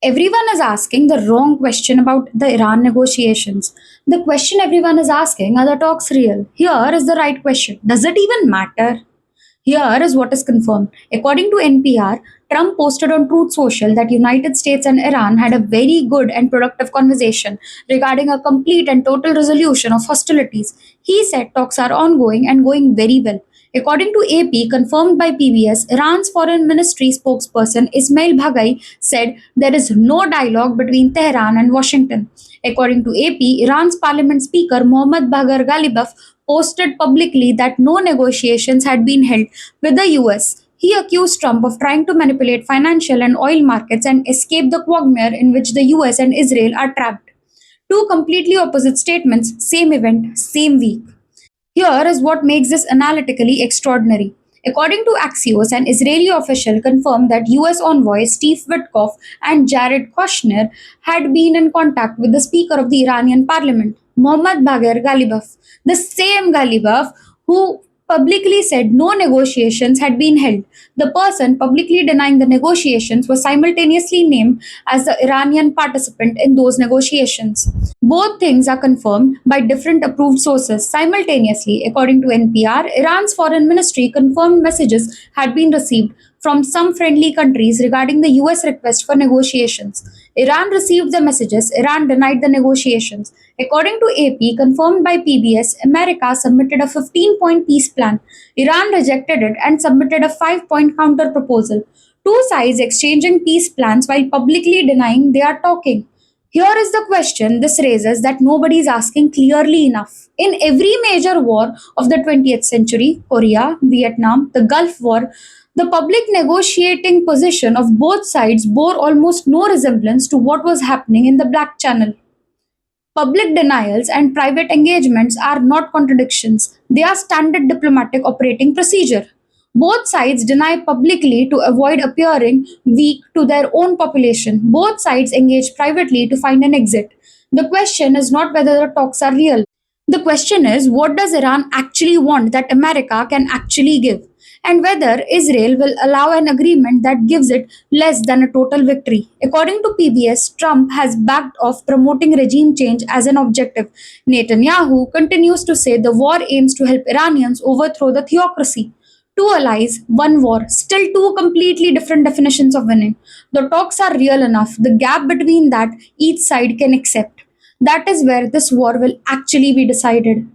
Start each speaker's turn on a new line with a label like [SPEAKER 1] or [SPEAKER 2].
[SPEAKER 1] Everyone is asking the wrong question about the Iran negotiations. The question everyone is asking, are the talks real? Here is the right question. Does it even matter? Here is what is confirmed. According to NPR, Trump posted on Truth Social that United States and Iran had a very good and productive conversation regarding a complete and total resolution of hostilities. He said talks are ongoing and going very well. According to AP, confirmed by PBS, Iran's foreign ministry spokesperson Ismail Baghai said there is no dialogue between Tehran and Washington. According to AP, Iran's parliament speaker Mohammad Baghar Ghalibaf posted publicly that no negotiations had been held with the US. He accused Trump of trying to manipulate financial and oil markets and escape the quagmire in which the US and Israel are trapped. Two completely opposite statements, same event, same week. Here is what makes this analytically extraordinary. According to Axios, an Israeli official confirmed that US envoy Steve Witkoff and Jared Kushner had been in contact with the Speaker of the Iranian parliament, Mohammad Bagher Ghalibaf, the same Ghalibaf who publicly said no negotiations had been held. The person publicly denying the negotiations was simultaneously named as the Iranian participant in those negotiations. Both things are confirmed by different approved sources simultaneously. According to NPR, Iran's foreign ministry confirmed messages had been received from some friendly countries regarding the US request for negotiations. Iran received the messages, Iran denied the negotiations. According to AP, confirmed by PBS, America submitted a 15-point peace plan. Iran rejected it and submitted a 5-point counter proposal. Two sides exchanging peace plans while publicly denying they are talking. Here is the question this raises that nobody is asking clearly enough. In every major war of the 20th century, Korea, Vietnam, the Gulf War, the public negotiating position of both sides bore almost no resemblance to what was happening in the Black Channel. Public denials and private engagements are not contradictions, they are standard diplomatic operating procedure. Both sides deny publicly to avoid appearing weak to their own population. Both sides engage privately to find an exit. The question is not whether the talks are real. The question is, what does Iran actually want that America can actually give? And whether Israel will allow an agreement that gives it less than a total victory. According to PBS, Trump has backed off promoting regime change as an objective. Netanyahu continues to say the war aims to help Iranians overthrow the theocracy. Two allies, one war, still two completely different definitions of winning. The talks are real enough, the gap between that each side can accept. That is where this war will actually be decided.